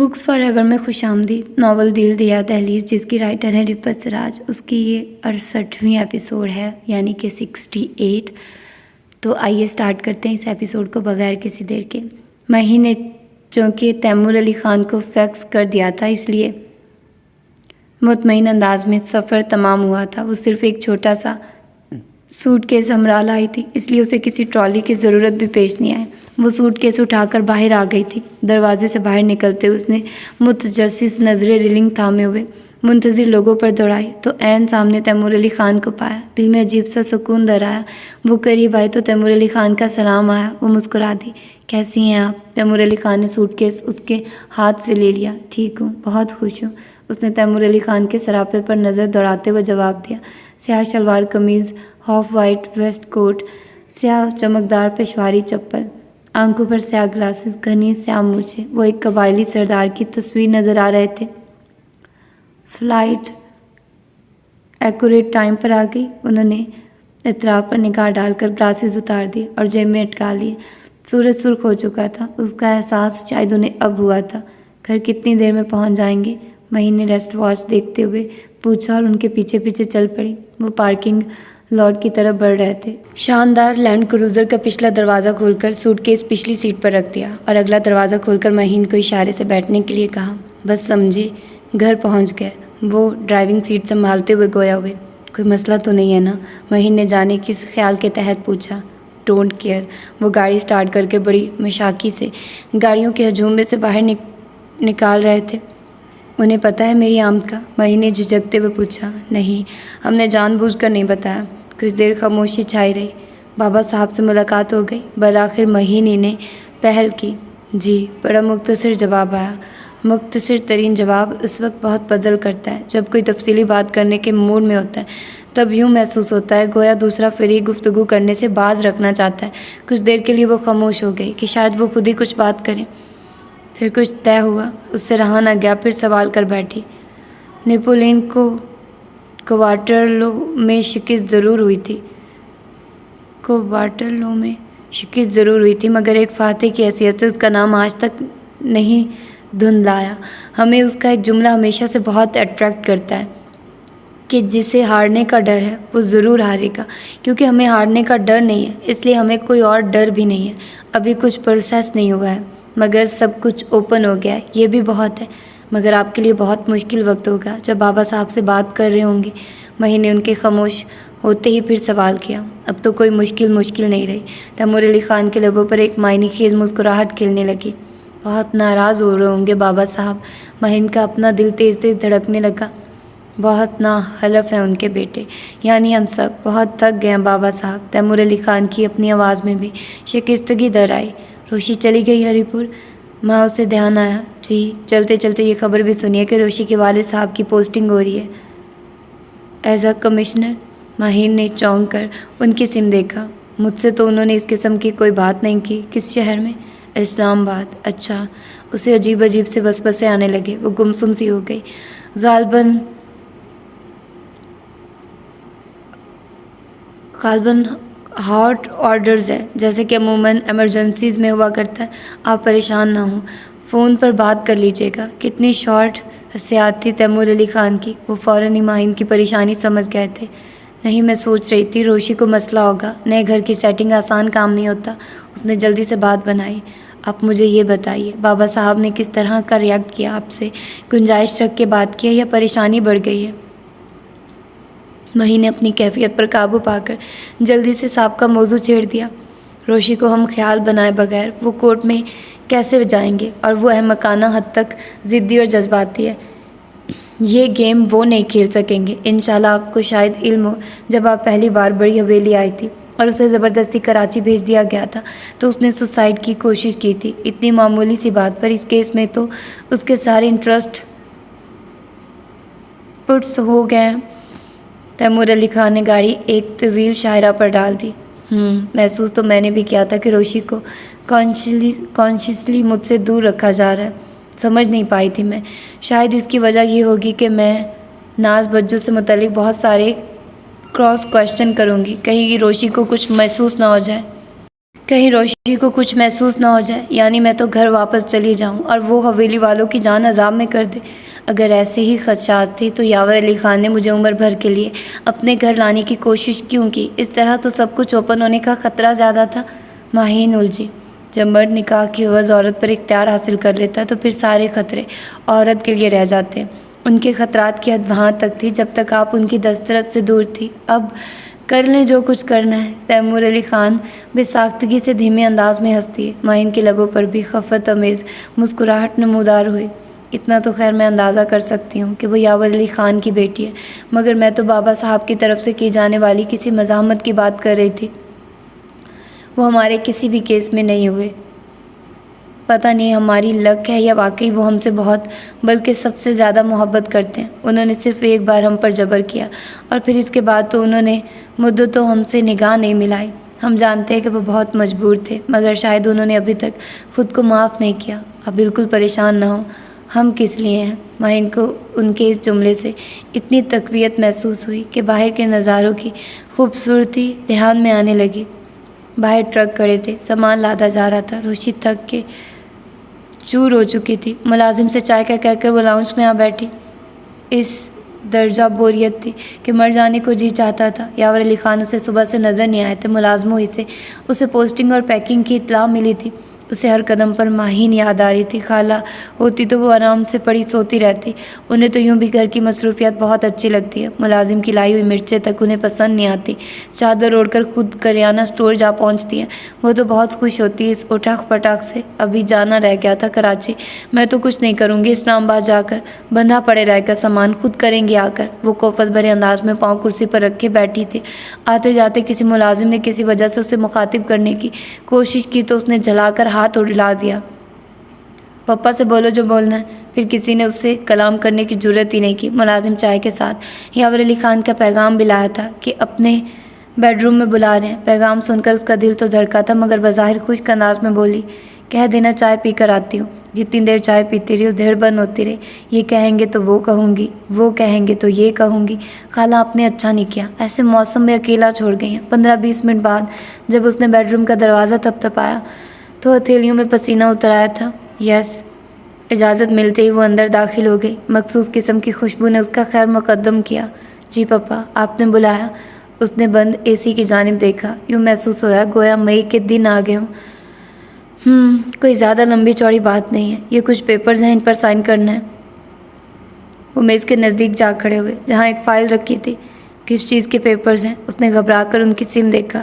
Books for ever میں خوش آمدید۔ ناول دل دیا دہلیز جس کی رائٹر ہے رفت سراج، اس کی یہ 68ویں ایپیسوڈ ہے، یعنی کہ 68۔ تو آئیے سٹارٹ کرتے ہیں اس ایپیسوڈ کو بغیر کسی دیر کے۔ مہی نے چونکہ تیمور علی خان کو فیکس کر دیا تھا، اس لیے مطمئن انداز میں سفر تمام ہوا تھا۔ وہ صرف ایک چھوٹا سا سوٹ کیس ہمراہ لائی تھی، اس لیے اسے کسی ٹرالی کی ضرورت بھی پیش نہیں آئی۔ وہ سوٹ کیس اٹھا کر باہر آ گئی تھی۔ دروازے سے باہر نکلتے اس نے متجسس نظریں ریلنگ تھامے ہوئے منتظر لوگوں پر دوڑائی تو عین سامنے تیمور علی خان کو پایا۔ دل میں عجیب سا سکون در آیا۔ وہ قریب آئی تو تیمور علی خان کا سلام آیا۔ وہ مسکرا دی۔ کیسی ہیں آپ؟ تیمور علی خان نے سوٹ کیس اس کے ہاتھ سے لے لیا۔ ٹھیک ہوں، بہت خوش ہوں۔ اس نے تیمور علی خان کے سراپے پر نظر دوڑاتے ہوئے جواب دیا۔ سیاہ شلوار قمیض، ہاف وائٹ ویسٹ کوٹ، سیاہ چمکدار پشواری چپل، آنکھوں پر سیاہ گلاسز، گھنی سیاہ مونچھیں۔ وہ ایک قبائلی سردار کی تصویر نظر آ رہے تھے۔ فلائٹ ایکوریٹ ٹائم پر آ گئی۔ انہوں نے اطراف پر نگاہ ڈال کر گلاسز اتار دیے اور جیب میں اٹکا لیے۔ سورج سرخ ہو چکا تھا۔ اس کا احساس شاید انہیں اب ہوا تھا۔ گھر کتنی دیر میں پہنچ جائیں گے؟ مہی نے ریسٹ واچ دیکھتے ہوئے پوچھا اور ان کے پیچھے پیچھے چل پڑی۔ وہ پارکنگ لاٹ کی طرف بڑھ رہے تھے۔ شاندار لینڈ کروزر کا پچھلا دروازہ کھول کر سوٹ کیس پچھلی سیٹ پر رکھ دیا اور اگلا دروازہ کھول کر مہین کو اشارے سے بیٹھنے کے لیے کہا۔ بس سمجھے، گھر پہنچ گئے۔ وہ ڈرائیونگ سیٹ سنبھالتے ہوئے گویا ہوئے۔ کوئی مسئلہ تو نہیں ہے نا؟ مہین نے جانے کس خیال کے تحت پوچھا۔ Don't care. وہ گاڑی سٹارٹ کر کے بڑی مشاقی سے گاڑیوں کے ہجوم میں سے باہر نکال رہے تھے۔ انہیں پتہ ہے میری آمد کا؟ مہین نے جھجکتے ہوئے پوچھا۔ نہیں، ہم نے جان بوجھ کر نہیں بتایا۔ کچھ دیر خاموشی چھائی رہی۔ بابا صاحب سے ملاقات ہو گئی؟ بالآخر مہین نے پہل کی۔ جی، بڑا مختصر جواب آیا۔ مختصر ترین جواب اس وقت بہت پزل کرتا ہے جب کوئی تفصیلی بات کرنے کے موڈ میں ہوتا ہے۔ تب یوں محسوس ہوتا ہے گویا دوسرا فریق گفتگو کرنے سے باز رکھنا چاہتا ہے۔ کچھ دیر کے لیے وہ خاموش ہو گئی کہ شاید وہ خود ہی کچھ بات کریں۔ پھر کچھ طے ہوا، اس سے رہا نہ گیا، پھر سوال کر بیٹھی۔ نیپولین کو واٹرلو میں شکست ضرور ہوئی تھی، مگر ایک فاتح کی حیثیت سے اس کا نام آج تک نہیں دھندلایا۔ ہمیں اس کا ایک جملہ ہمیشہ سے بہت اٹریکٹ کرتا ہے کہ جسے ہارنے کا ڈر ہے وہ ضرور ہارے گا۔ کیونکہ ہمیں ہارنے کا ڈر نہیں ہے، اس لیے ہمیں کوئی اور ڈر بھی نہیں ہے۔ ابھی کچھ پروسیس نہیں ہوا ہے، مگر سب کچھ اوپن ہو گیا ہے۔ یہ بھی بہت ہے، مگر آپ کے لیے بہت مشکل وقت ہوگا جب بابا صاحب سے بات کر رہے ہوں گے۔ مہی نے ان کے خاموش ہوتے ہی پھر سوال کیا۔ اب تو کوئی مشکل نہیں رہی۔ تیمور علی خان کے لبوں پر ایک معنی خیز مسکراہٹ کھلنے لگی۔ بہت ناراض ہو رہے ہوں گے بابا صاحب؟ مہین کا اپنا دل تیز تیز دھڑکنے لگا۔ بہت ناحلف ہیں ان کے بیٹے، یعنی ہم سب بہت تھک گئے ہیں بابا صاحب۔ تیمور علی خان کی اپنی آواز میں بھی شکستگی در آئی۔ روشی چلی گئی ہری پور؟ ماں اسے دھیان آیا۔ جی، چلتے چلتے یہ خبر بھی سنیے کہ روشی کے والد صاحب کی پوسٹنگ ہو رہی ہے ایز اے کمشنر۔ مہین نے چونک کر ان کی سم دیکھا۔ مجھ سے تو انہوں نے اس قسم کی کوئی بات نہیں کی۔ کس شہر میں؟ اسلام آباد۔ اچھا۔ اسے عجیب عجیب سے وسوسے آنے لگے۔ وہ گمسم سی ہو گئی۔ غالباً ہارٹ آرڈرز ہے، جیسے کہ عموماً ایمرجنسیز میں ہوا کرتا ہے۔ آپ پریشان نہ ہوں، فون پر بات کر لیجیے گا۔ کتنی شارٹ حسیات تھی تیمور علی خان کی۔ وہ فوراً ہی مہین کی پریشانی سمجھ گئے تھے۔ نہیں، میں سوچ رہی تھی روشی کو مسئلہ ہوگا۔ نئے گھر کی سیٹنگ آسان کام نہیں ہوتا۔ اس نے جلدی سے بات بنائی۔ آپ مجھے یہ بتائیے، بابا صاحب نے کس طرح کا ریئیکٹ کیا؟ آپ سے گنجائش رکھ کے بات کیا یا پریشانی بڑھ گئی ہے؟ مہی نے اپنی کیفیت پر قابو پا کر جلدی سے سابقہ موضوع چھیڑ دیا۔ روشی کو ہم خیال بنائے بغیر وہ کورٹ میں کیسے جائیں گے؟ اور وہ احمقانہ حد تک ضدی اور جذباتی ہے۔ یہ گیم وہ نہیں کھیل سکیں گے۔ انشاءاللہ آپ کو شاید علم ہو، جب آپ پہلی بار بڑی حویلی آئی تھی اور اسے زبردستی کراچی بھیج دیا گیا تھا تو اس نے سوسائڈ کی کوشش کی تھی۔ اتنی معمولی سی بات پر اس کیس میں تو اس کے سارے انٹرسٹ پٹس ہو گئے ہیں۔ تیمور علی خان نے گاڑی ایک طویل شاہراہ پر ڈال دی۔ محسوس تو میں نے بھی کیا تھا کہ روشی کو کانشیسلی مجھ سے دور رکھا جا رہا ہے۔ سمجھ نہیں پائی تھی میں۔ شاید اس کی وجہ یہ ہوگی کہ میں ناز بجو سے متعلق بہت سارے کراس کوشچن کروں گی، کہیں روشی کو کچھ محسوس نہ ہو جائے۔ کہیں روشنی کو کچھ محسوس نہ ہو جائے، یعنی میں تو گھر واپس چلی جاؤں اور وہ حویلی والوں کی جان عذاب میں کر دے۔ اگر ایسے ہی خدشات تھے تو یاور علی خان نے مجھے عمر بھر کے لیے اپنے گھر لانے کی کوشش کیوں کی؟ اس طرح تو سب کچھ اوپن ہونے کا خطرہ زیادہ تھا۔ ماہین الجھی، جب مرد نکاح کی عوض عورت پر اختیار حاصل کر لیتا تو پھر سارے خطرے عورت کے لیے رہ جاتے ہیں۔ ان کے خطرات کی حد وہاں تک تھی جب تک آپ ان کی دسترس سے دور تھی۔ اب کر لیں جو کچھ کرنا ہے۔ تیمور علی خان بے ساختگی سے دھیمے انداز میں ہنس دیے۔ ماہین کے لبوں پر بھی خفت آمیز مسکراہٹ نمودار ہوئی۔ اتنا تو خیر میں اندازہ کر سکتی ہوں کہ وہ یاور علی خان کی بیٹی ہے، مگر میں تو بابا صاحب کی طرف سے کی جانے والی کسی مزاحمت کی بات کر رہی تھی۔ وہ ہمارے کسی بھی کیس میں نہیں ہوئے۔ پتہ نہیں ہماری لک ہے یا واقعی وہ ہم سے بہت بلکہ سب سے زیادہ محبت کرتے ہیں۔ انہوں نے صرف ایک بار ہم پر جبر کیا اور پھر اس کے بعد تو انہوں نے مدتوں ہم سے نگاہ نہیں ملائی۔ ہم جانتے ہیں کہ وہ بہت مجبور تھے، مگر شاید انہوں نے ابھی تک خود کو معاف نہیں کیا۔ آپ بالکل پریشان نہ ہوں، ہم کس لیے ہیں؟ ماہین کو ان کے اس جملے سے اتنی تقویت محسوس ہوئی کہ باہر کے نظاروں کی خوبصورتی دھیان میں آنے لگی۔ باہر ٹرک کھڑے تھے، سامان لادا جا رہا تھا۔ روشی تھک کے چور ہو چکی تھی۔ ملازم سے چائے کا کہہ کر وہ لاؤنج میں آ بیٹھی۔ اس درجہ بوریت تھی کہ مر جانے کو جی چاہتا تھا۔ یاور علی خان اسے صبح سے نظر نہیں آئے تھے۔ ملازموں ہی سے اسے پوسٹنگ اور پیکنگ کی اطلاع ملی تھی۔ اسے ہر قدم پر ماہین یاد آ رہی تھی۔ خالہ ہوتی تو وہ آرام سے پڑی سوتی رہتی۔ انہیں تو یوں بھی گھر کی مصروفیات بہت اچھی لگتی ہے۔ ملازم کی لائی ہوئی مرچیں تک انہیں پسند نہیں آتی۔ چادر اوڑھ کر خود کریانہ اسٹور جا پہنچتی ہیں۔ وہ تو بہت خوش ہوتی ہے اس اٹھاک پٹاک سے۔ ابھی جانا رہ گیا تھا کراچی۔ میں تو کچھ نہیں کروں گی، اسلام آباد جا کر بندھا پڑے رہے گا سامان، خود کریں گے آ کر۔ وہ کوفت بھرے انداز میں پاؤں کرسی پر رکھے بیٹھی تھی۔ آتے جاتے کسی ملازم نے کسی وجہ سے اسے مخاطب کرنے کی کوشش کی تو اس نے جھلا کر ہاتھ اڑلا دیا۔ پپا سے بولو جو بولنا ہے۔ پھر کسی نے اس سے کلام کرنے کی جرت ہی نہیں کی۔ ملازم چائے کے ساتھ یاور علی خان کا پیغام بھی لایا تھا کہ اپنے بیڈ روم میں بلا رہے ہیں۔ پیغام سن کر اس کا دل تو دھڑکا تھا، مگر بظاہر خشک انداز میں بولی، کہہ دینا چائے پی کر آتی ہوں۔ جتنی دیر چائے پیتی رہی دھڑ بند ہوتی رہی۔ یہ کہیں گے تو وہ کہوں گی، وہ کہیں گے تو یہ کہوں گی۔ خالہ آپ نے اچھا نہیں کیا، ایسے موسم میں اکیلا چھوڑ گئی ہیں۔ 15-20 منٹ بعد جب اس نے بیڈ روم کا دروازہ تھپتھپایا تو ہتھیلیوں میں پسینہ اتر آیا تھا۔ یس، اجازت ملتے ہی وہ اندر داخل ہو گئی۔ مخصوص قسم کی خوشبو نے اس کا خیر مقدم کیا۔ جی پپا، آپ نے بلایا؟ اس نے بند اے سی کی جانب دیکھا۔ یوں محسوس ہوا گویا مئی کے دن آ گئے ہوں۔ کوئی زیادہ لمبی چوڑی بات نہیں ہے، یہ کچھ پیپرز ہیں، ان پر سائن کرنا ہے۔ وہ میز کے نزدیک جا کھڑے ہوئے جہاں ایک فائل رکھی تھی۔ کس چیز کے پیپرز ہیں؟ اس نے گھبرا کر ان کی سم دیکھا۔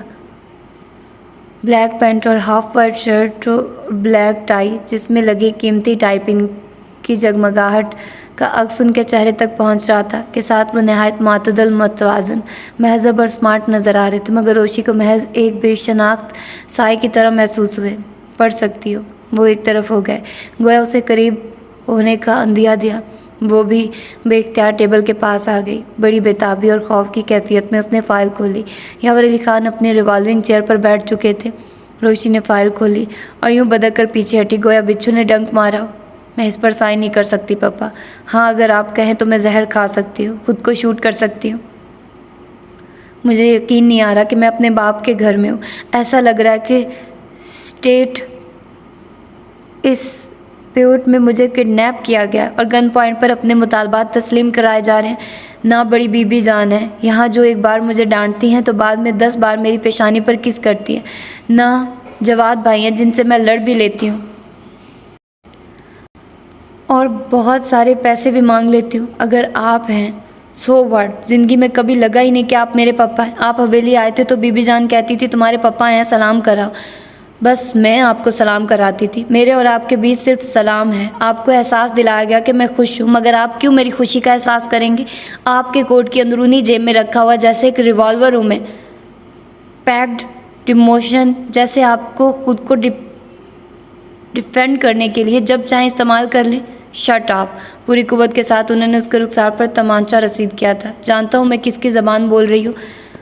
بلیک پینٹ اور ہاف وائٹ شرٹ اور بلیک ٹائی، جس میں لگی قیمتی ٹائپنگ کی جگمگاہٹ کا عکس ان کے چہرے تک پہنچ رہا تھا کہ ساتھ وہ نہایت معتدل، متوازن، مہذب اور اسمارٹ نظر آ رہے تھے، مگر روشی کو محض ایک بے شناخت سائے کی طرح محسوس ہوئے۔ پڑھ سکتی ہو؟ وہ ایک طرف ہو گئے، گویا اسے قریب ہونے کا اندیہ دیا۔ وہ بھی بے اختیار ٹیبل کے پاس آ گئی۔ بڑی بےتابی اور خوف کی کیفیت میں اس نے فائل کھولی۔ یاور علی خان اپنے ریوالونگ چیئر پر بیٹھ چکے تھے۔ روشی نے فائل کھولی اور یوں بدک کر پیچھے ہٹی گویا بچھو نے ڈنک مارا۔ میں اس پر سائن نہیں کر سکتی پپا۔ ہاں، اگر آپ کہیں تو میں زہر کھا سکتی ہوں، خود کو شوٹ کر سکتی ہوں۔ مجھے یقین نہیں آ رہا کہ میں اپنے باپ کے گھر میں ہوں۔ ایسا لگ رہا ہے کہ اسٹیٹ اس پیوٹ میں مجھے کڈنیپ کیا گیا اور گن پوائنٹ پر اپنے مطالبات تسلیم کرائے جا رہے ہیں۔ نہ بڑی بی بی جان ہے یہاں جو ایک بار مجھے ڈانٹتی ہیں تو بعد میں 10 بار میری پیشانی پر کس کرتی ہیں۔ نہ جواد بھائی ہیں جن سے میں لڑ بھی لیتی ہوں اور بہت سارے پیسے بھی مانگ لیتی ہوں۔ اگر آپ ہیں سو واٹ، زندگی میں کبھی لگا ہی نہیں کہ آپ میرے پپا ہیں۔ آپ حویلی آئے تھے تو بی بی جان کہتی تھی تمہارے پپا ہیں، سلام کراؤ۔ بس میں آپ کو سلام کراتی تھی۔ میرے اور آپ کے بیچ صرف سلام ہے۔ آپ کو احساس دلایا گیا کہ میں خوش ہوں، مگر آپ کیوں میری خوشی کا احساس کریں گے؟ آپ کے کوٹ کی اندرونی جیب میں رکھا ہوا جیسے ایک ریوالور ہوں میں، پیکڈ ڈیموشن، جیسے آپ کو خود کو ڈیفینڈ کرنے کے لیے جب چاہیں استعمال کر لیں۔ شٹ آپ! پوری قوت کے ساتھ انہوں نے اس کے رخسار پر تمانچہ رسید کیا تھا۔ جانتا ہوں میں کس کی زبان بول رہی ہوں۔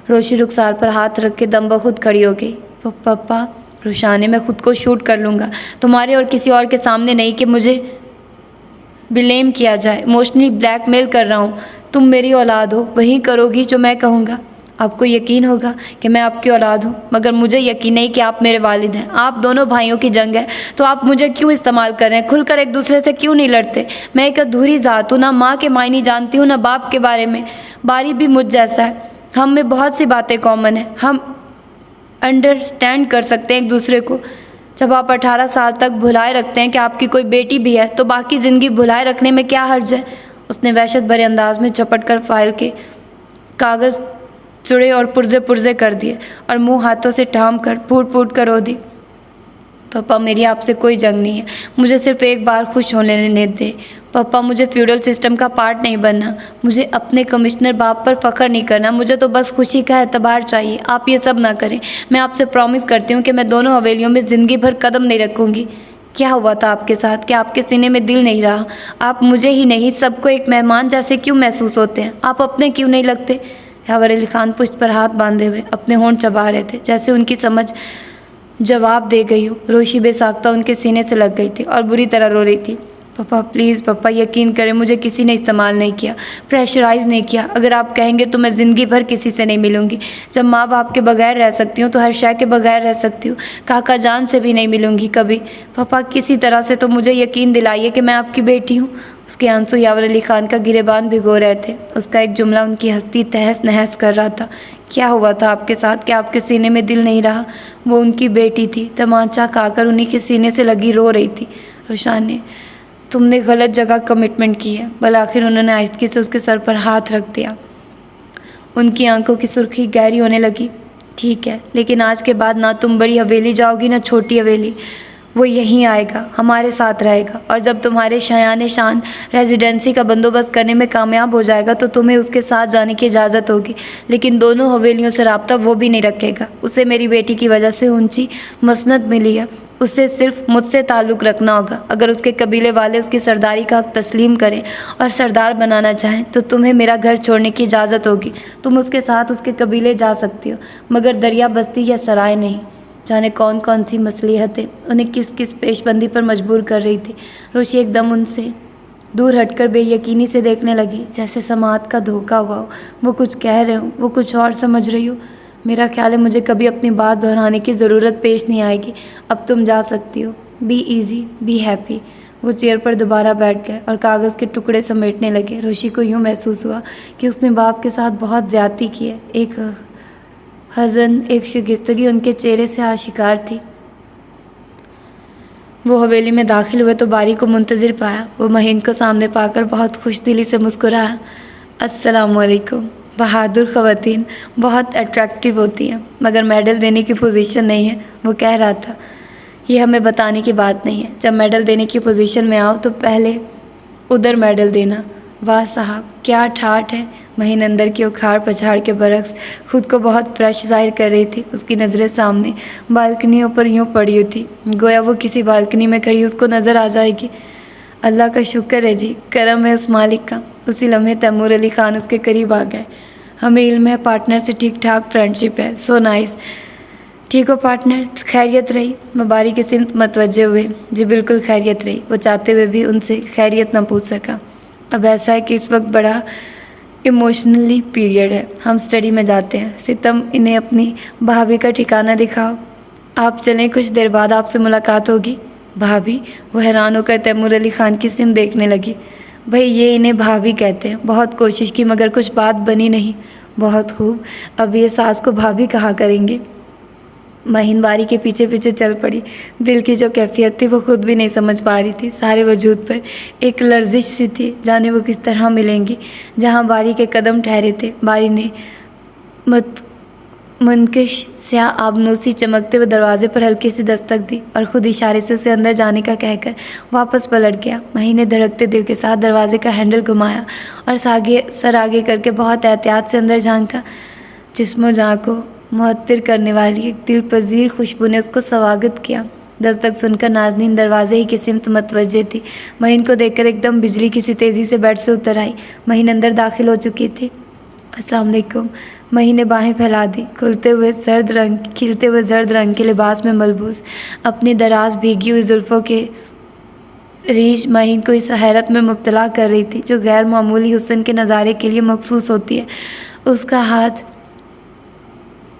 روشی رخسار پر ہاتھ رکھ کے دم بخود کھڑی ہو گئی۔ پپا، روشانے، میں خود کو شوٹ کر لوں گا، تمہارے اور کسی اور کے سامنے نہیں کہ مجھے بلیم کیا جائے۔ ایموشنلی بلیک میل کر رہا ہوں۔ تم میری اولاد ہو، وہی کرو گی جو میں کہوں گا۔ آپ کو یقین ہوگا کہ میں آپ کی اولاد ہوں، مگر مجھے یقین نہیں کہ آپ میرے والد ہیں۔ آپ دونوں بھائیوں کی جنگ ہے تو آپ مجھے کیوں استعمال کر رہے ہیں؟ کھل کر ایک دوسرے سے کیوں نہیں لڑتے؟ میں ایک ادھوری ذات ہوں، نہ ماں کے معنی جانتی ہوں نہ باپ کے بارے میں۔ باری بھی مجھ جیسا ہے، ہم میں بہت سی باتیں کامن ہیں، ہم انڈرسٹینڈ کر سکتے ہیں ایک دوسرے کو۔ جب آپ 18 سال تک بھلائے رکھتے ہیں کہ آپ کی کوئی بیٹی بھی ہے تو باقی زندگی بھلائے رکھنے میں کیا حرج ہے؟ اس نے وحشت بھرے انداز میں چپٹ کر فائل کے کاغذ چڑے اور پرزے پرزے کر دیے اور منہ ہاتھوں سے ٹھام کر پھوٹ پھوٹ کر رو دی۔ پپا، میری آپ سے کوئی جنگ نہیں ہے، مجھے صرف ایک بار خوش ہونے دے۔ پپا، مجھے فیوڈل سسٹم کا پارٹ نہیں بننا، مجھے اپنے کمشنر باپ پر فخر نہیں کرنا، مجھے تو بس خوشی کا اعتبار چاہیے۔ آپ یہ سب نہ کریں، میں آپ سے پرامس کرتی ہوں کہ میں دونوں حویلیوں میں زندگی بھر قدم نہیں رکھوں گی۔ کیا ہوا تھا آپ کے ساتھ کہ آپ کے سینے میں دل نہیں رہا؟ آپ مجھے ہی نہیں سب کو ایک مہمان جیسے کیوں محسوس ہوتے ہیں؟ آپ اپنے کیوں نہیں لگتے؟ یاور علی خان پشت پر ہاتھ باندھے ہوئے اپنے ہونٹ چبا رہے تھے، جیسے ان کی سمجھ جواب دے گئی ہو۔ روشی بے ساختہ ان کے سینے سے لگ گئی تھی اور بری طرح رو رہی تھی۔ پپا پلیز پپا، یقین کریں، مجھے کسی نے استعمال نہیں کیا، پریشرائز نہیں کیا۔ اگر آپ کہیں گے تو میں زندگی بھر کسی سے نہیں ملوں گی۔ جب ماں باپ کے بغیر رہ سکتی ہوں تو ہر شے کے بغیر رہ سکتی ہوں۔ کاکا جان سے بھی نہیں ملوں گی کبھی۔ پپا کسی طرح سے تو مجھے یقین دلائیے کہ میں آپ کی بیٹی ہوں۔ اس کے آنسو یاور علی خان کا گریبان بھگو رہے تھے۔ اس کا ایک جملہ ان کی ہستی تہس نہس کر رہا تھا۔ کیا ہوا تھا آپ کے ساتھ کہ آپ کے سینے میں دل نہیں رہا؟ وہ ان کی بیٹی تھی، تمانچہ کھا کر انہی کے سینے سے لگی رو رہی تھی۔ روشان نے، تم نے غلط جگہ کمٹمنٹ کی ہے۔ بالآخر انہوں نے آہستگی سے اس کے سر پر ہاتھ رکھ دیا۔ ان کی آنکھوں کی سرخی گہری ہونے لگی۔ ٹھیک ہے، لیکن آج کے بعد نہ تم بڑی حویلی جاؤ گی نہ چھوٹی حویلی۔ وہ یہیں آئے گا، ہمارے ساتھ رہے گا، اور جب تمہارے شایان شان ریزیڈنسی کا بندوبست کرنے میں کامیاب ہو جائے گا تو تمہیں اس کے ساتھ جانے کی اجازت ہوگی، لیکن دونوں حویلیوں سے رابطہ وہ بھی نہیں رکھے گا۔ اسے میری بیٹی کی وجہ سے اونچی مسند ملی ہے، اسے صرف مجھ سے تعلق رکھنا ہوگا۔ اگر اس کے قبیلے والے اس کی سرداری کا حق تسلیم کریں اور سردار بنانا چاہیں تو تمہیں میرا گھر چھوڑنے کی اجازت ہوگی۔ تم اس کے ساتھ اس کے قبیلے جا سکتی ہو، مگر دریا بستی یا سرائے نہیں۔ جانے کون کون سی مصلحتیں انہیں کس کس پیش بندی پر مجبور کر رہی تھی۔ روشی ایک دم ان سے دور ہٹ کر بے یقینی سے دیکھنے لگی، جیسے سماعت کا دھوکہ ہوا ہو۔ وہ کچھ کہہ رہے ہوں، وہ کچھ اور سمجھ رہی ہو۔ میرا خیال ہے مجھے کبھی اپنی بات دہرانے کی ضرورت پیش نہیں آئے گی۔ اب تم جا سکتی ہو۔ Be easy, be happy. وہ چیئر پر دوبارہ بیٹھ گئے اور کاغذ کے ٹکڑے سمیٹنے لگے۔ روشی کو یوں محسوس ہوا کہ اس نے باپ کے ساتھ بہت زیادتی کی ہے۔ ایک حزن، ایک شگفتگی ان کے چہرے سے آشکار تھی۔ وہ حویلی میں داخل ہوئے تو باری کو منتظر پایا۔ وہ مہین کو سامنے پا کر بہت خوش دلی سے مسکرایا۔ السلام علیکم۔ بہادر خواتین بہت اٹریکٹیو ہوتی ہیں، مگر میڈل دینے کی پوزیشن نہیں ہے، وہ کہہ رہا تھا۔ یہ ہمیں بتانے کی بات نہیں ہے، جب میڈل دینے کی پوزیشن میں آؤ تو پہلے ادھر میڈل دینا۔ واہ صاحب، کیا ٹھاٹھ ہے۔ مہین اندر کی اکھاڑ پچھاڑ کے برعکس خود کو بہت فریش ظاہر کر رہی تھی۔ اس کی نظریں سامنے بالکنیوں پر یوں پڑی ہوئی تھی، گویا وہ کسی بالکنی میں کھڑی اس کو نظر آ جائے گی۔ اللہ کا شکر ہے جی، کرم ہے اس مالک کا۔ اسی لمحے تیمور علی خان اس کے قریب آ گئے۔ ہمیں علم ہے پارٹنر سے ٹھیک ٹھاک فرینڈشپ ہے، سو نائس۔ ٹھیک ہو پارٹنر، خیریت رہی؟ مباری کی سمت متوجہ ہوئے۔ جی بالکل خیریت رہی۔ وہ چاہتے ہوئے بھی ان سے خیریت نہ پوچھ سکا۔ اب ایسا ہے کہ اس وقت بڑا ایموشنلی پیریڈ ہے، ہم سٹڈی میں جاتے ہیں۔ ستم، انہیں اپنی بھابھی کا ٹھکانہ دکھاؤ۔ آپ چلیں، کچھ دیر بعد آپ سے ملاقات ہوگی۔ بھابھی؟ وہ حیران ہو کر تیمور علی خان کی سمت دیکھنے لگی۔ بھئی یہ انہیں بھابھی کہتے ہیں۔ بہت کوشش کی مگر کچھ بات بنی نہیں۔ بہت خوب، اب یہ ساس کو بھابھی کہا کریں گے۔ مہین باری کے پیچھے پیچھے چل پڑی۔ دل کی جو کیفیت تھی وہ خود بھی نہیں سمجھ پا رہی تھی۔ سارے وجود پر ایک لرزش سی تھی، جانے وہ کس طرح ملیں گی۔ جہاں باری کے قدم ٹھہرے تھے، باری نے منکش سیاہ آبنوسی چمکتے ہوئے دروازے پر ہلکی سی دستک دی اور خود اشارے سے اسے اندر جانے کا کہہ کر واپس پلٹ گیا۔ مہین نے دھڑکتے دل کے ساتھ دروازے کا ہینڈل گھمایا اور سر آگے کر کے بہت احتیاط سے اندر جھانکا۔ جسم و جاں کو معطر کرنے والی ایک دل پذیر خوشبو نے اس کو سواگت کیا۔ دستک سن کر نازنین دروازے ہی کی سمت متوجہ تھی۔ مہین کو دیکھ کر ایک دم بجلی کسی تیزی سے بیڈ سے اتر آئی۔ مہین اندر داخل ہو چکی تھی۔ السلام علیکم۔ مہین نے باہیں پھیلا دی، کھلتے ہوئے زرد رنگ کے لباس میں ملبوس، اپنی دراز بھیگی ہوئی زلفوں کے ریش مہین کو اس حیرت میں مبتلا کر رہی تھی جو غیر معمولی حسن کے نظارے کے لیے مخصوص ہوتی ہے۔ اس کا ہاتھ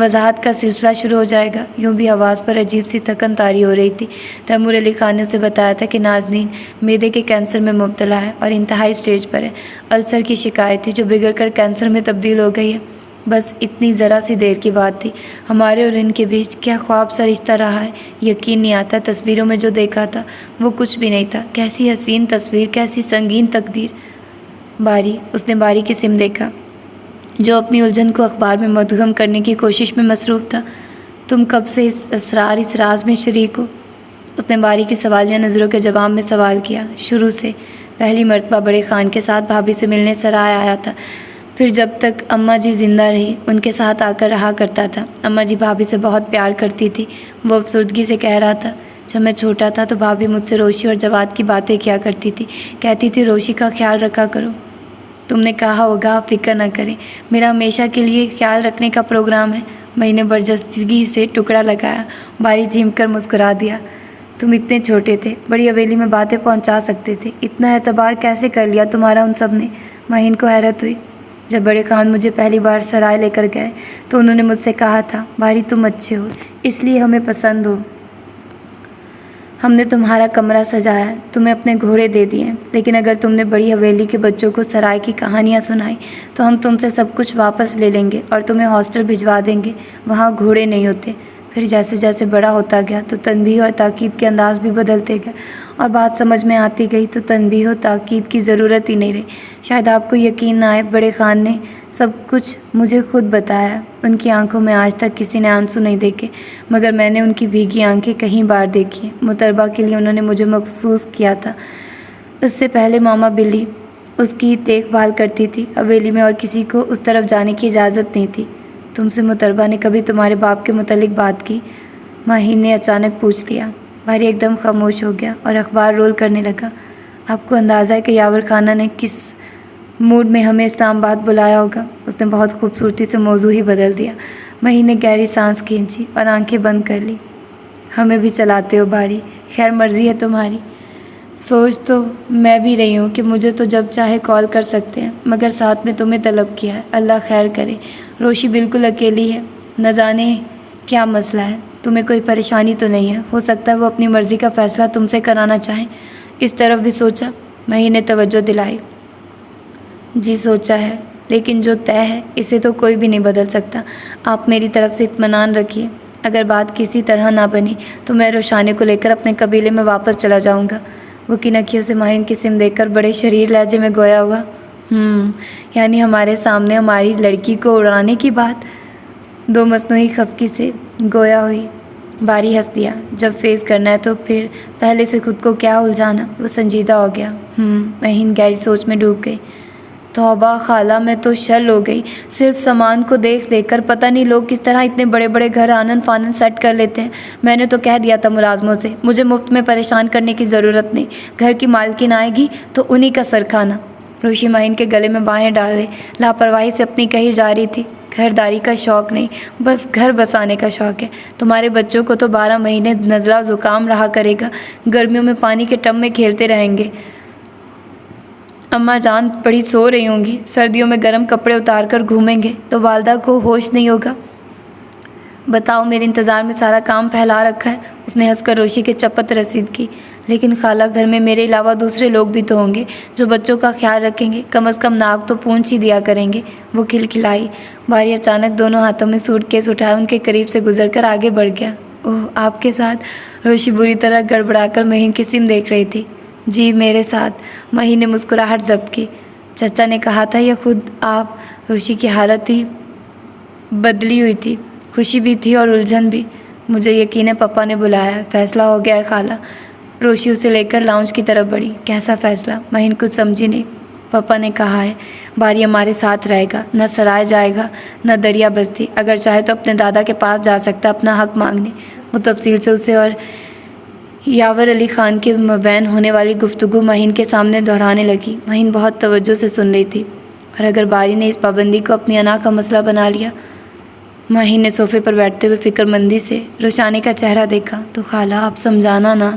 وضاحت کا سلسلہ شروع ہو جائے گا۔ یوں بھی حواس پر عجیب سی تھکن طاری ہو رہی تھی۔ تیمور علی خان نے اسے بتایا تھا کہ نازنین معدے کے کینسر میں مبتلا ہے اور انتہائی سٹیج پر ہے۔ السر کی شکایت تھی جو بگڑ کر کینسر میں تبدیل ہو گئی ہے۔ بس اتنی ذرا سی دیر کی بات تھی۔ ہمارے اور ان کے بیچ کیا خواب سا رشتہ رہا ہے، یقین نہیں آتا۔ تصویروں میں جو دیکھا تھا وہ کچھ بھی نہیں تھا۔ کیسی حسین تصویر، کیسی سنگین تقدیر۔ اس نے باری کی سم دیکھا جو اپنی الجھن کو اخبار میں مدغم کرنے کی کوشش میں مصروف تھا۔ تم کب سے اس راز میں شریک ہو؟ اس نے باری کی سوالیہ نظروں کے جواب میں سوال کیا۔ شروع سے، پہلی مرتبہ بڑے خان کے ساتھ بھابھی سے ملنے سرائے آیا تھا، پھر جب تک اماں جی زندہ رہی ان کے ساتھ آ کر رہا کرتا تھا۔ اماں جی بھابھی سے بہت پیار کرتی تھی۔ وہ افسردگی سے کہہ رہا تھا، جب میں چھوٹا تھا تو بھابھی مجھ سے روشی اور جواد کی باتیں کیا کرتی تھی، کہتی تھی روشی کا خیال رکھا کرو۔ تم نے کہا ہوگا آپ فکر نہ کریں، میرا ہمیشہ کے لیے خیال رکھنے کا پروگرام ہے۔ میں نے برجستگی سے ٹکڑا لگایا۔ باری جھیم کر مسکرا دیا۔ تم اتنے چھوٹے تھے، بڑی حویلی میں باتیں پہنچا سکتے تھے، اتنا اعتبار کیسے کر لیا تمہارا ان سب نے؟ مہین کو حیرت ہوئی۔ جب بڑے خان مجھے پہلی بار سرائے لے کر گئے تو انہوں نے مجھ سے کہا تھا، باری تم اچھے ہو اس لیے ہمیں پسند ہو، ہم نے تمہارا کمرہ سجایا، تمہیں اپنے گھوڑے دے دیے، لیکن اگر تم نے بڑی حویلی کے بچوں کو سرائے کی کہانیاں سنائی تو ہم تم سے سب کچھ واپس لے لیں گے اور تمہیں ہاسٹل بھجوا دیں گے، وہاں گھوڑے نہیں ہوتے۔ پھر جیسے جیسے بڑا ہوتا گیا تو تنبیہ اور تاکید کے انداز بھی بدلتے گئے اور بات سمجھ میں آتی گئی تو تنبیہ و تاکید کی ضرورت ہی نہیں رہی۔ شاید آپ کو یقین نہ آئے، بڑے خان نے سب کچھ مجھے خود بتایا۔ ان کی آنکھوں میں آج تک کسی نے آنسو نہیں دیکھے، مگر میں نے ان کی بھیگی آنکھیں کہیں بار دیکھی۔ متربہ کے لیے انہوں نے مجھے مخصوص کیا تھا۔ اس سے پہلے ماما بلی اس کی دیکھ بھال کرتی تھی، حویلی میں اور کسی کو اس طرف جانے کی اجازت نہیں تھی۔ تم سے متربہ نے کبھی تمہارے باپ کے متعلق بات کی؟ ماہین نے اچانک پوچھ لیا۔ بھاری ایک دم خاموش ہو گیا اور اخبار رول کرنے لگا۔ آپ کو اندازہ ہے کہ یاور خانہ نے کس موڈ میں ہمیں اسلام آباد بلایا ہوگا؟ اس نے بہت خوبصورتی سے موضوع ہی بدل دیا۔ مہین نے گہری سانس کھینچی اور آنکھیں بند کر لی۔ ہمیں بھی چلاتے ہو باری، خیر مرضی ہے تمہاری۔ سوچ تو میں بھی رہی ہوں کہ مجھے تو جب چاہے کال کر سکتے ہیں، مگر ساتھ میں تمہیں طلب کیا ہے۔ اللہ خیر کرے۔ روشی بالکل اکیلی ہے، نہ جانے کیا مسئلہ ہے۔ تمہیں کوئی پریشانی تو نہیں ہے؟ ہو سکتا ہے وہ اپنی مرضی کا فیصلہ تم سے کرانا چاہیں، اس طرف بھی سوچا؟ مہین نے توجہ دلائی۔ جی سوچا ہے، لیکن جو طے ہے اسے تو کوئی بھی نہیں بدل سکتا۔ آپ میری طرف سے اطمینان رکھیے، اگر بات کسی طرح نہ بنی تو میں روشانے کو لے کر اپنے قبیلے میں واپس چلا جاؤں گا۔ وہ کنکھیوں سے مہین کی سم دیکھ کر بڑے شریر لہجے میں گویا ہوا۔ یعنی ہمارے سامنے ہماری لڑکی کو اڑانے کی بات؟ دو مصنوعی خفگی سے گویا ہوئی۔ باری ہنس دیا۔ جب فیس کرنا ہے تو پھر پہلے سے خود کو کیا الجھانا؟ وہ سنجیدہ ہو گیا۔ مہین گہری سوچ میں ڈوب گئی۔ توبہ خالہ، میں تو شل ہو گئی۔ صرف سامان کو دیکھ کر پتہ نہیں لوگ کس طرح اتنے بڑے بڑے گھر آنن فانن سیٹ کر لیتے ہیں۔ میں نے تو کہہ دیا تھا ملازموں سے، مجھے مفت میں پریشان کرنے کی ضرورت نہیں، گھر کی مالکن آئے گی تو انہی کا سر کھانا۔ روشی مہین کے گلے میں باہیں ڈالے لاپرواہی سے اپنی کہی جا رہی تھی۔ گھرداری کا شوق نہیں، بس گھر بسانے کا شوق ہے۔ تمہارے بچوں کو تو 12 مہینے نزلہ زکام رہا کرے گا، گرمیوں میں پانی کے ٹب میں کھیلتے رہیں گے، اماں جان بڑی سو رہی ہوں گی، سردیوں میں گرم کپڑے اتار کر گھومیں گے تو والدہ کو ہوش نہیں ہوگا۔ بتاؤ، میرے انتظار میں سارا کام پھیلا رکھا ہے۔ اس نے ہنس کر روشی کے چپت رسید کی۔ لیکن خالہ، گھر میں میرے علاوہ دوسرے لوگ بھی تو ہوں گے جو بچوں کا خیال رکھیں گے، کم از کم ناک تو پونچھ ہی دیا کریں گے۔ وہ کھلکھلائی۔ باری اچانک دونوں ہاتھوں میں سوٹ کیس اٹھائے ان کے قریب سے گزر کر آگے بڑھ گیا۔ اوہ، آپ کے ساتھ؟ روشی بری طرح گڑبڑا کر مہین کی سم دیکھ رہی تھی۔ جی میرے ساتھ۔ مہین نے مسکراہٹ ضبط کی۔ چچا نے کہا تھا یا خود آپ؟ روشی کی حالت ہی بدلی ہوئی تھی، خوشی بھی تھی اور الجھن بھی۔ مجھے یقین ہے پپا نے بلایا ہے، فیصلہ ہو گیا ہے خالہ۔ روشی اسے لے کر لاؤنج کی طرف بڑھی۔ کیسا فیصلہ؟ مہین کچھ سمجھی نہیں۔ پپا نے کہا ہے باری ہمارے ساتھ رہے گا، نہ سرائے جائے گا نہ دریا بستی، اگر چاہے تو اپنے دادا کے پاس جا سکتا اپنا حق مانگنے۔ وہ تفصیل سے اسے اور یاور علی خان کے مابین ہونے والی گفتگو مہین کے سامنے دہرانے لگی۔ مہین بہت توجہ سے سن رہی تھی۔ اور اگر باری نے اس پابندی کو اپنی انا کا مسئلہ بنا لیا؟ مہین نے صوفے پر بیٹھتے ہوئے فکر مندی سے روشانے کا چہرہ دیکھا۔ تو خالہ آپ سمجھانا نا۔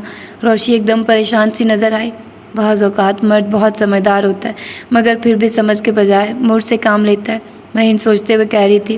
روشی ایک دم پریشان سی نظر آئی۔ بعض اوقات مرد بہت سمجھدار ہوتا ہے، مگر پھر بھی سمجھ کے بجائے موڈ سے کام لیتا ہے، مہین سوچتے ہوئے کہہ رہی تھی۔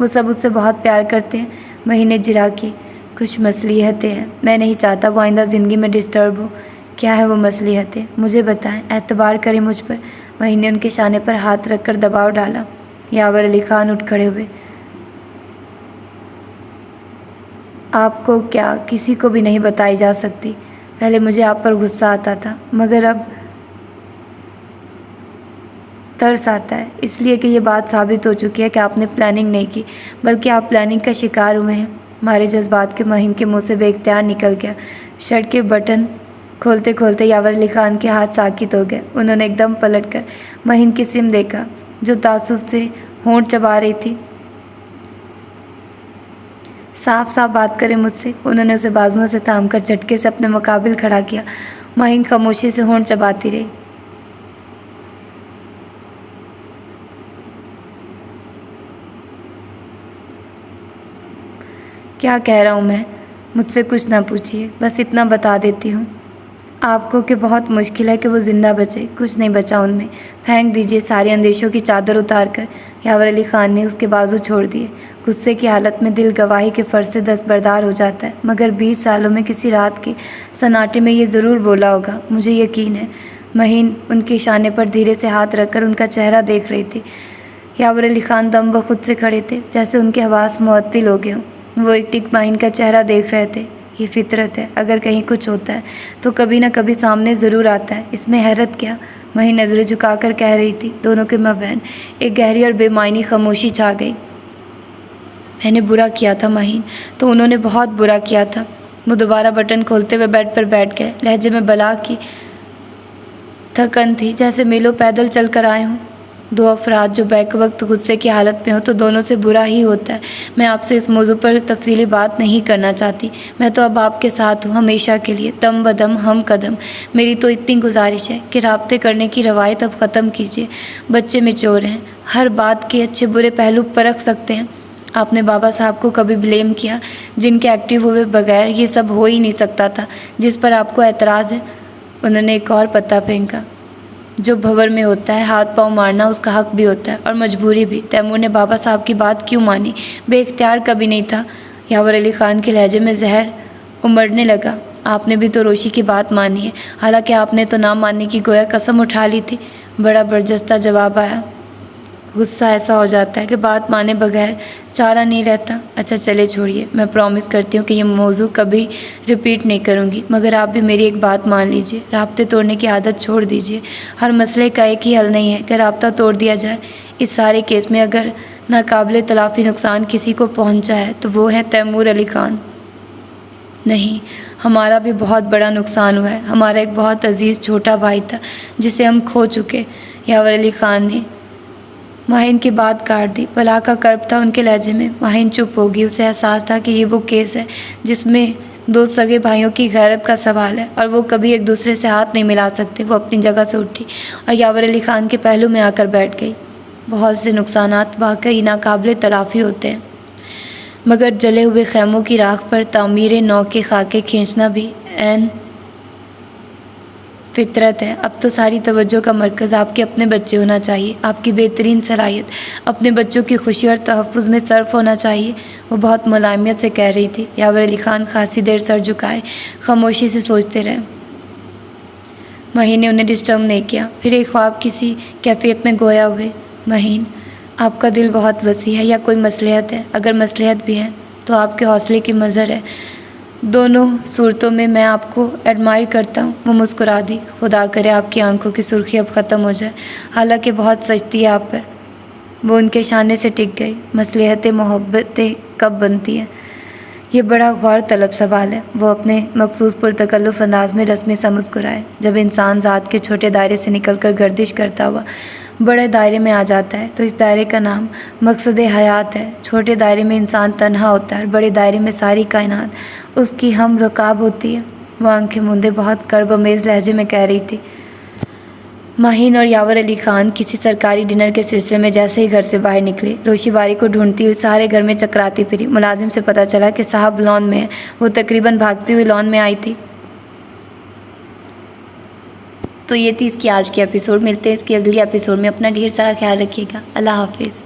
وہ سب اس سے بہت پیار کرتے ہیں۔ مہین نے جرا کی کچھ مصلحتیں ہیں، میں نہیں چاہتا وہ آئندہ زندگی میں ڈسٹرب ہو۔ کیا ہے وہ مصلحتیں؟ مجھے بتائیں، اعتبار کریں مجھ پر۔ مہین نے ان کے شانے پر ہاتھ رکھ کر دباؤ ڈالا۔ یاور علی خان اٹھ کھڑے ہوئے۔ آپ کو کیا کسی کو بھی نہیں بتائی جا سکتی؟ پہلے مجھے آپ پر غصہ آتا تھا، مگر اب ترس آتا ہے، اس لیے کہ یہ بات ثابت ہو چکی ہے کہ آپ نے پلاننگ نہیں کی، بلکہ آپ پلاننگ کا شکار ہوئے ہیں۔ ہمارے جذبات کے مہین کے منہ سے بے اختیار نکل گیا۔ شرٹ کے بٹن کھولتے کھولتے یاور علی خان کے ہاتھ ساکت ہو گئے۔ انہوں نے ایک دم پلٹ کر مہین کی سم دیکھا جو تعصب سے ہونٹ چبا رہی تھی۔ صاف صاف بات کریں مجھ سے۔ انہوں نے اسے بازوؤں سے تھام کر جھٹکے سے اپنے مقابل کھڑا کیا۔ مہین خاموشی سے ہونٹ چباتی رہی۔ کیا کہہ رہا ہوں میں؟ مجھ سے کچھ نہ پوچھیے، بس اتنا بتا دیتی ہوں آپ کو کہ بہت مشکل ہے کہ وہ زندہ بچے۔ کچھ نہیں بچا ان میں۔ پھینک دیجیے سارے اندیشوں کی چادر اتار کر۔ یاور علی خان نے اس کے بازو چھوڑ دیے۔ غصے کی حالت میں دل گواہی کے فرض سے دستبردار ہو جاتا ہے، مگر 20 سالوں میں کسی رات کے سناٹے میں یہ ضرور بولا ہوگا، مجھے یقین ہے۔ مہین ان کے شانے پر دھیرے سے ہاتھ رکھ کر ان کا چہرہ دیکھ رہی تھی۔ یاور علی خان دم بخود سے کھڑے تھے، جیسے ان کے حواس معطل ہو گئے ہوں۔ وہ ایک ٹک مہین کا چہرہ دیکھ رہے تھے۔ یہ فطرت ہے، اگر کہیں کچھ ہوتا ہے تو کبھی نہ کبھی سامنے ضرور آتا ہے، اس میں حیرت کیا؟ مہین نظریں جھکا کر کہہ رہی تھی۔ دونوں کے مابین ایک گہری اور بے معنی خاموشی چھا گئی۔ میں نے برا کیا تھا مہین، تو انہوں نے بہت برا کیا تھا۔ وہ دوبارہ بٹن کھولتے ہوئے بیڈ پر بیٹھ گئے۔ لہجے میں بلا کی تھکن تھی، جیسے میلوں پیدل چل کر آئے ہوں۔ دو افراد جو بیک وقت غصے کی حالت میں ہو تو دونوں سے برا ہی ہوتا ہے۔ میں آپ سے اس موضوع پر تفصیلی بات نہیں کرنا چاہتی۔ میں تو اب آپ کے ساتھ ہوں، ہمیشہ کے لیے، دم بدم ہم قدم۔ میری تو اتنی گزارش ہے کہ رابطے کرنے کی روایت اب ختم کیجیے۔ بچے میچور ہیں، ہر بات کے اچھے برے پہلو پرکھ سکتے ہیں۔ آپ نے بابا صاحب کو کبھی بلیم کیا؟ جن کے ایکٹیو ہوئے بغیر یہ سب ہو ہی نہیں سکتا تھا، جس پر آپ کو اعتراض ہے؟ انہوں نے ایک اور پتہ پھینکا۔ جو بھور میں ہوتا ہے، ہاتھ پاؤں مارنا اس کا حق بھی ہوتا ہے اور مجبوری بھی۔ تیمور نے بابا صاحب کی بات کیوں مانی؟ بے اختیار کبھی نہیں تھا۔ یاور علی خان کے لہجے میں زہر امڑنے لگا۔ آپ نے بھی تو روشی کی بات مانی ہے، حالانکہ آپ نے تو نہ ماننے کی گویا قسم اٹھا لی تھی۔ بڑا برجستہ جواب آیا۔ غصہ ایسا ہو جاتا ہے کہ بات مانے بغیر چارہ نہیں رہتا۔ اچھا چلے چھوڑیے، میں پرومس کرتی ہوں کہ یہ موضوع کبھی ریپیٹ نہیں کروں گی، مگر آپ بھی میری ایک بات مان لیجیے، رابطے توڑنے کی عادت چھوڑ دیجیے۔ ہر مسئلے کا ایک ہی حل نہیں ہے کہ رابطہ توڑ دیا جائے۔ اس سارے کیس میں اگر ناقابل تلافی نقصان کسی کو پہنچا ہے تو وہ ہے تیمور علی خان۔ نہیں، ہمارا بھی بہت بڑا نقصان ہوا ہے۔ ہمارا ایک بہت عزیز چھوٹا بھائی تھا جسے ہم کھو چکے۔ یاور علی خان نے مہین کی بات کاٹ دی۔ بلا کا کرب تھا ان کے لہجے میں۔ مہین چپ ہوگی۔ اسے احساس تھا کہ یہ وہ کیس ہے جس میں دو سگے بھائیوں کی غیرت کا سوال ہے اور وہ کبھی ایک دوسرے سے ہاتھ نہیں ملا سکتے۔ وہ اپنی جگہ سے اٹھی اور یاور علی خان کے پہلو میں آ کر بیٹھ گئی۔ بہت سے نقصانات واقعی ناقابل تلافی ہوتے ہیں، مگر جلے ہوئے خیموں کی راکھ پر تعمیر نو کے خاکے کھینچنا بھی عین فطرت ہے۔ اب تو ساری توجہ کا مرکز آپ کے اپنے بچے ہونا چاہیے۔ آپ کی بہترین صلاحیت اپنے بچوں کی خوشی اور تحفظ میں صرف ہونا چاہیے۔ وہ بہت ملائمیت سے کہہ رہی تھی۔ یاور علی خان خاصی دیر سر جھکائے خاموشی سے سوچتے رہے۔ مہین نے انہیں ڈسٹرب نہیں کیا۔ پھر ایک خواب کسی کیفیت میں گویا ہوئے۔ مہین، آپ کا دل بہت وسیع ہے یا کوئی مصلحت ہے؟ اگر مصلحت بھی ہے تو آپ کے حوصلے کی مظہر ہے۔ دونوں صورتوں میں میں آپ کو ایڈمائر کرتا ہوں۔ وہ مسکرا دی۔ خدا کرے آپ کی آنکھوں کی سرخی اب ختم ہو جائے، حالانکہ بہت سجتی ہے آپ پر۔ وہ ان کے شانے سے ٹک گئی۔ مصلحتیں محبتیں کب بنتی ہیں؟ یہ بڑا غور طلب سوال ہے۔ وہ اپنے مخصوص پرتکلف انداز میں رسمی سا مسکرائے۔ جب انسان ذات کے چھوٹے دائرے سے نکل کر گردش کرتا ہوا بڑے دائرے میں آ جاتا ہے تو اس دائرے کا نام مقصد حیات ہے۔ چھوٹے دائرے میں انسان تنہا ہوتا ہے اور بڑے دائرے میں ساری کائنات اس کی ہم رکاب ہوتی ہے۔ وہ آنکھیں موندے بہت کرب امیز لہجے میں کہہ رہی تھی۔ مہین اور یاور علی خان کسی سرکاری ڈنر کے سلسلے میں جیسے ہی گھر سے باہر نکلے، روشی باری کو ڈھونڈتی ہوئی سارے گھر میں چکراتی پھری۔ ملازم سے پتہ چلا کہ صاحب لان میں ہیں۔ وہ تقریباً بھاگتی ہوئی لان میں آئی تھی۔ تو یہ تھی اس کی آج کی ایپیسوڈ۔ ملتے ہیں اس کی اگلی ایپیسوڈ میں۔ اپنا ڈھیر سارا خیال رکھیے گا۔ اللہ حافظ۔